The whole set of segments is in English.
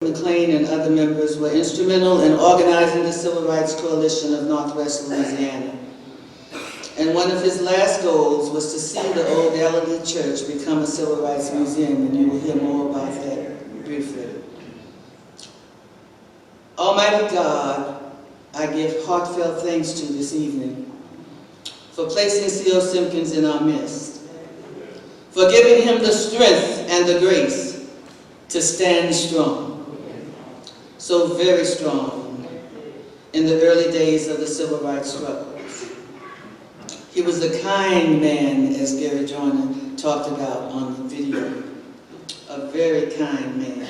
McLean and other members were instrumental in organizing the Civil Rights Coalition of Northwest Louisiana. And one of his last goals was to see the old Galilee Church become a civil rights museum, and you will hear more about that briefly. Almighty God, I give heartfelt thanks to this evening for placing C.O. Simpkins in our midst, for giving him the strength and the grace to stand strong, so very strong in the early days of the civil rights struggle. He was a kind man, as Gary Joyner talked about on the video, a very kind man,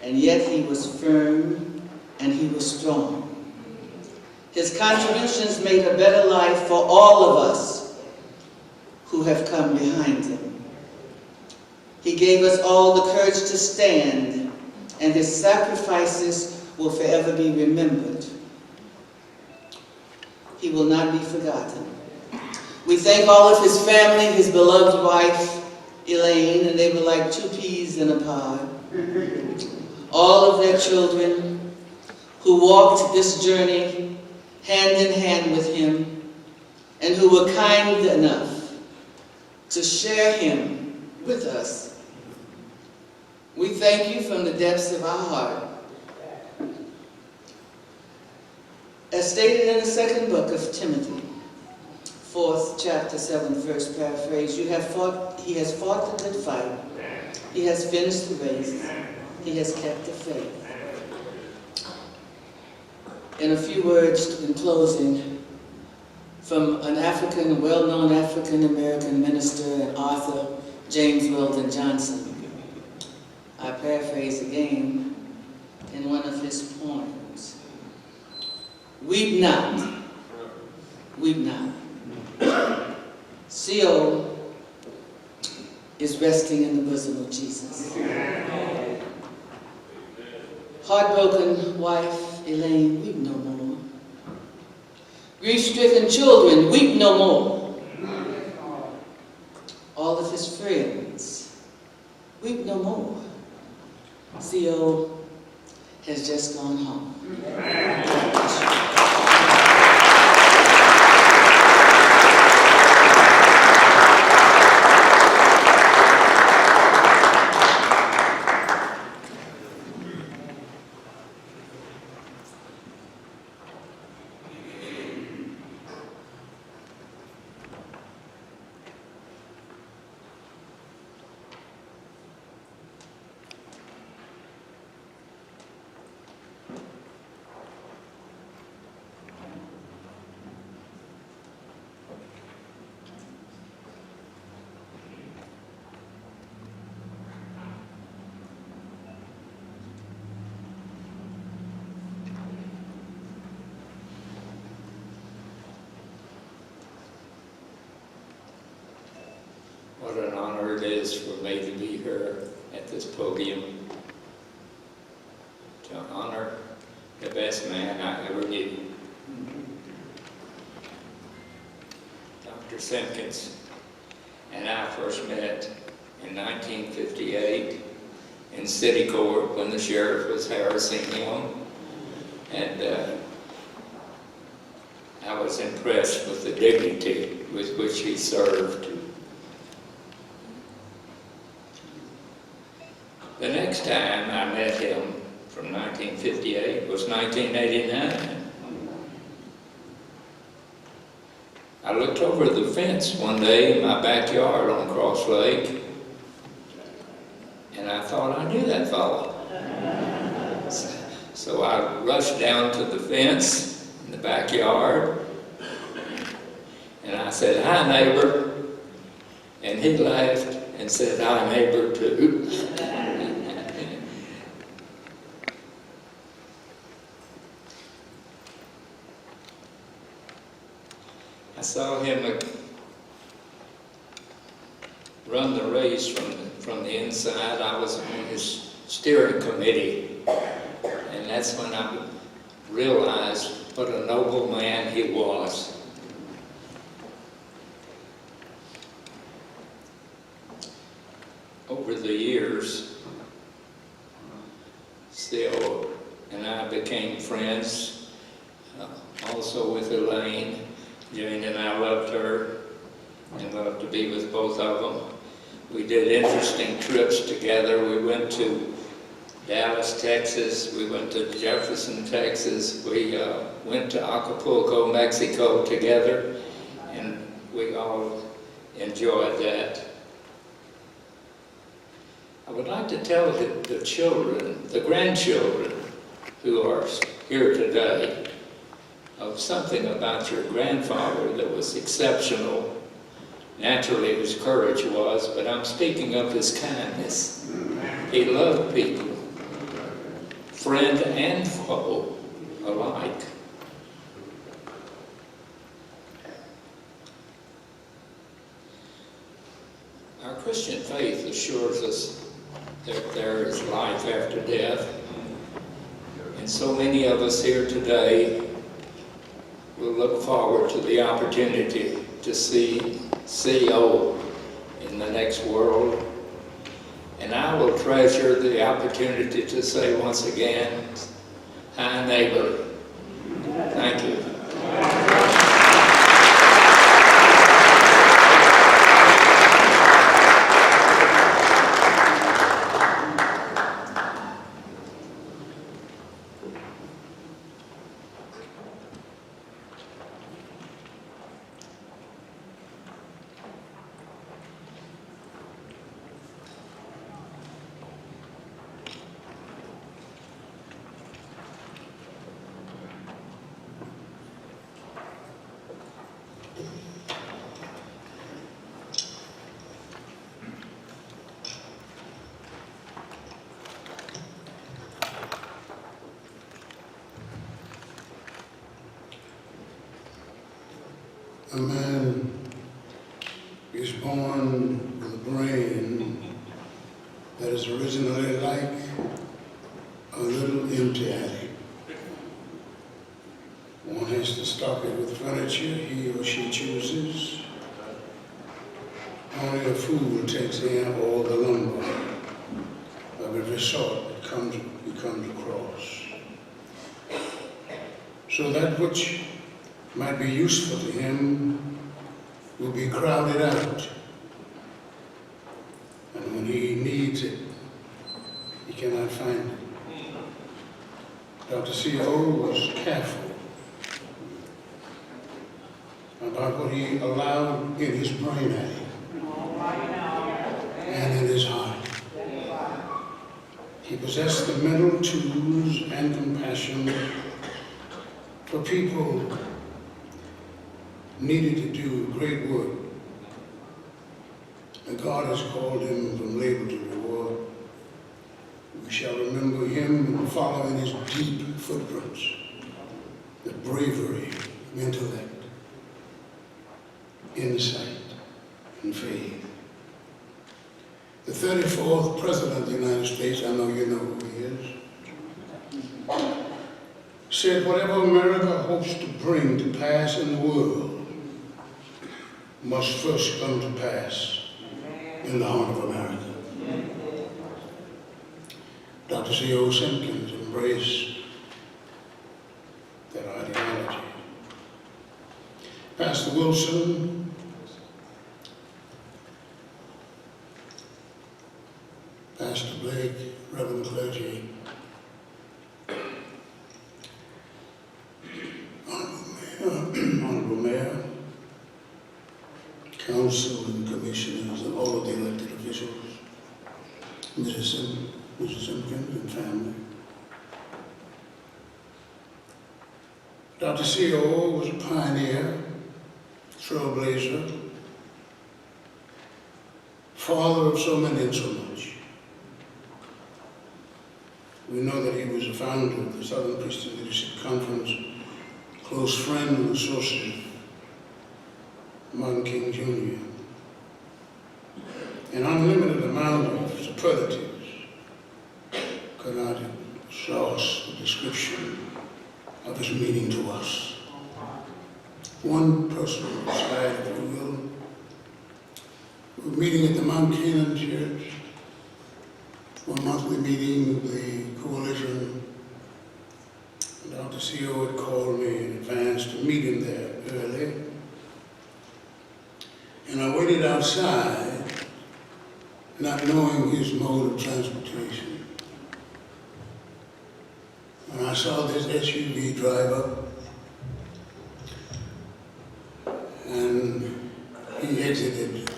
and yet he was firm and he was strong. His contributions made a better life for all of us who have come behind him. He gave us all the courage to stand, and his sacrifices will forever be remembered. He will not be forgotten. We thank all of his family, his beloved wife, Elaine, and they were like two peas in a pod. All of their children who walked this journey hand in hand with him and who were kind enough to share him with us. We thank you from the depths of our heart. As stated in the second book of Timothy, 4th chapter, 7th verse, paraphrase, he has fought the good fight. He has finished the race. He has kept the faith. In a few words in closing, from an African, well-known African-American minister and author, James Weldon Johnson, I paraphrase again in one of his poems. Weep not, weep not. C.O. is resting in the bosom of Jesus. Heartbroken wife, Elaine, weep no more. Grief-stricken children, weep no more. All of his friends, weep no more. C.O. has just gone home. What an honor it is for me to be here at this podium to honor the best man I ever knew, Dr. Simpkins. And I first met in 1958 in city court when the sheriff was harassing him, and I was impressed with the dignity with which he served. The next time I met him from 1958 was 1989. I looked over the fence one day in my backyard on Cross Lake, and I thought I knew that fellow. So I rushed down to the fence in the backyard, and I said, "Hi, neighbor." And he laughed and said, "Hi, neighbor," too. I saw him run the race from the inside. I was on his steering committee, and that's when I realized what a noble man he was. Over the years, CO and I became friends, also with Elaine. Jane and I loved her and loved to be with both of them. We did interesting trips together. We went to Dallas, Texas. We went to Jefferson, Texas. We went to Acapulco, Mexico together, and we all enjoyed that. I would like to tell the children, the grandchildren who are here today, of something about your grandfather that was exceptional. Naturally, his courage was, but I'm speaking of his kindness. He loved people, friend and foe alike. Our Christian faith assures us that there is life after death. And so many of us here today will look forward to the opportunity to see CO in the next world. And I will treasure the opportunity to say once again, hi neighbor. Thank you. A man is born with a brain that is originally like a little empty attic. One has to stock it with furniture he or she chooses. Only a fool takes in all the lumber of every sort that he comes across. So that which might be useful to him will be crowded out. And when he needs it, he cannot find it. Dr. CO was careful about what he allowed in his brain attic and in his heart. He possessed the mental tools and compassion for people needed to do great work. And God has called him from labor to reward. We shall remember him and follow in his deep footprints, the bravery of intellect, insight, and faith. The 34th President of the United States, I know you know who he is, said whatever America hopes to bring to pass in the world must first come to pass in the heart of America. Dr. C.O. Simpkins embraced that ideology. Pastor Wilson, Pastor Blake, Reverend clergy, Honorable Mayor, Council and Commissioners, and all of the elected officials, Mrs. Simpkins and family. Dr. C.O. was a pioneer, trailblazer, father of so many and so much. We know that he was a founder of the Southern Christian Leadership Conference, close friend and associate of Martin King Jr. An unlimited amount of superlatives could not exhaust the description of his meaning to us. One personal aside, if you will. We were meeting at the Mount Canaan Church when monthly meeting of the coalition, Dr. CO had called me in advance to meet him there early. And I waited outside, not knowing his mode of transportation. When I saw this SUV drive up, and he exited,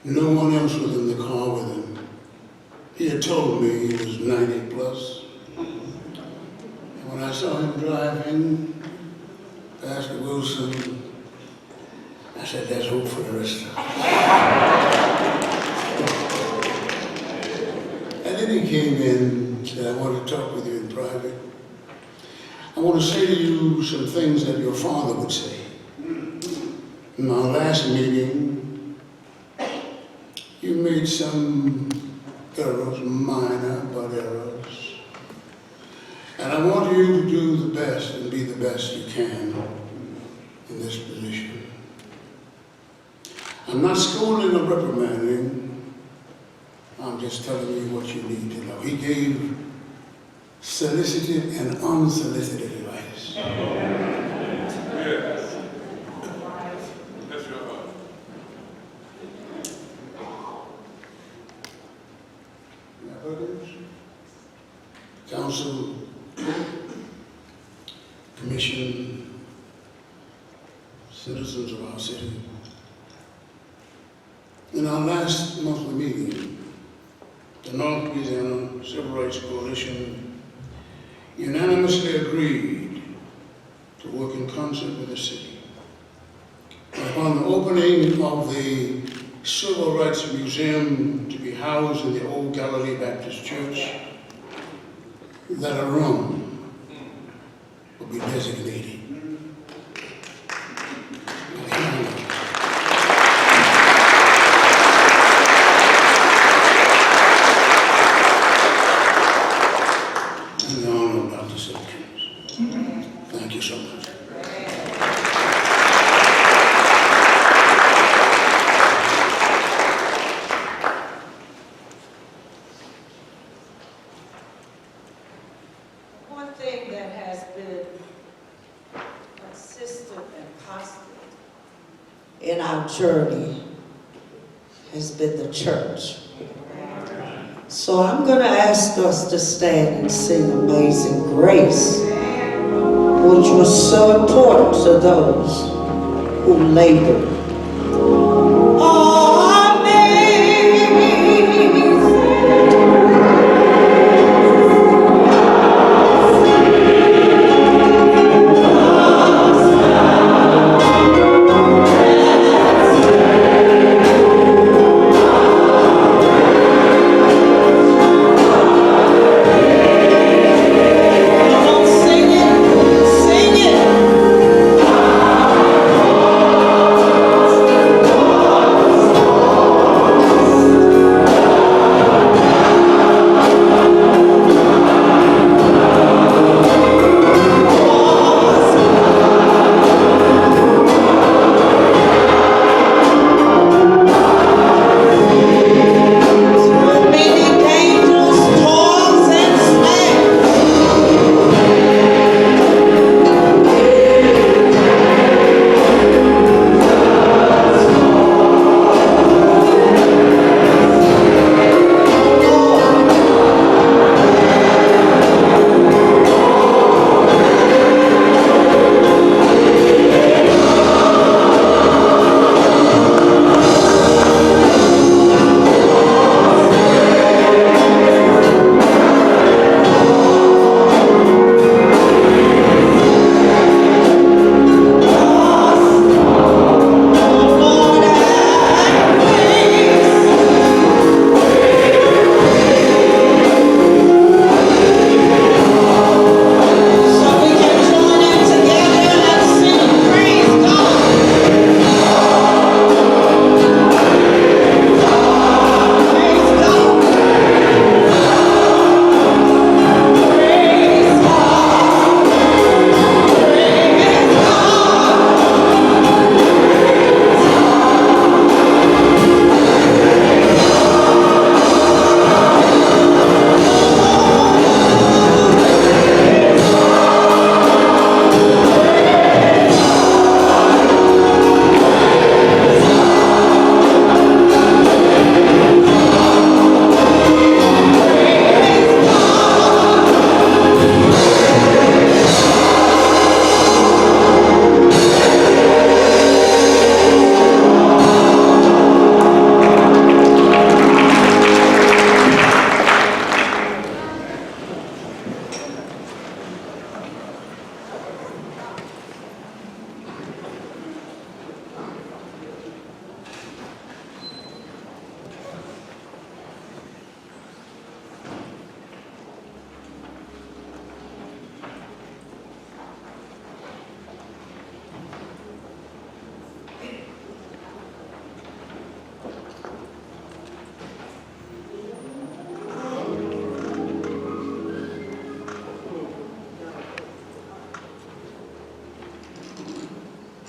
no one else was in the car with him. He had told me he was 90 plus. And when I saw him driving past Wilson, I said, there's hope for the rest of us. And then he came in and said, I want to talk with you in private. I want to say to you some things that your father would say. In our last meeting, you made some errors, minor but errors. And I want you to do the best and be the best you can in this position. I'm not scolding or reprimanding. I'm just telling you what you need to know. He gave solicited and unsolicited advice. Yes. That's your heart. Others, council, commission, citizens of our city. In our last monthly meeting, the North Louisiana Civil Rights Coalition unanimously agreed to work in concert with the city. Upon the opening of the Civil Rights Museum to be housed in the old Galilee Baptist Church, that a room will be designated. In the honor of Dr. Simpkins. Thank you so much. One thing that has been consistent and constant in our journey has been the church. So I'm going to ask us to stand and sing Amazing Grace, which was so important to those who labored. Sing it.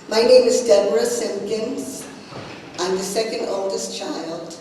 My name is Deborah Simpkins. I'm the second oldest child.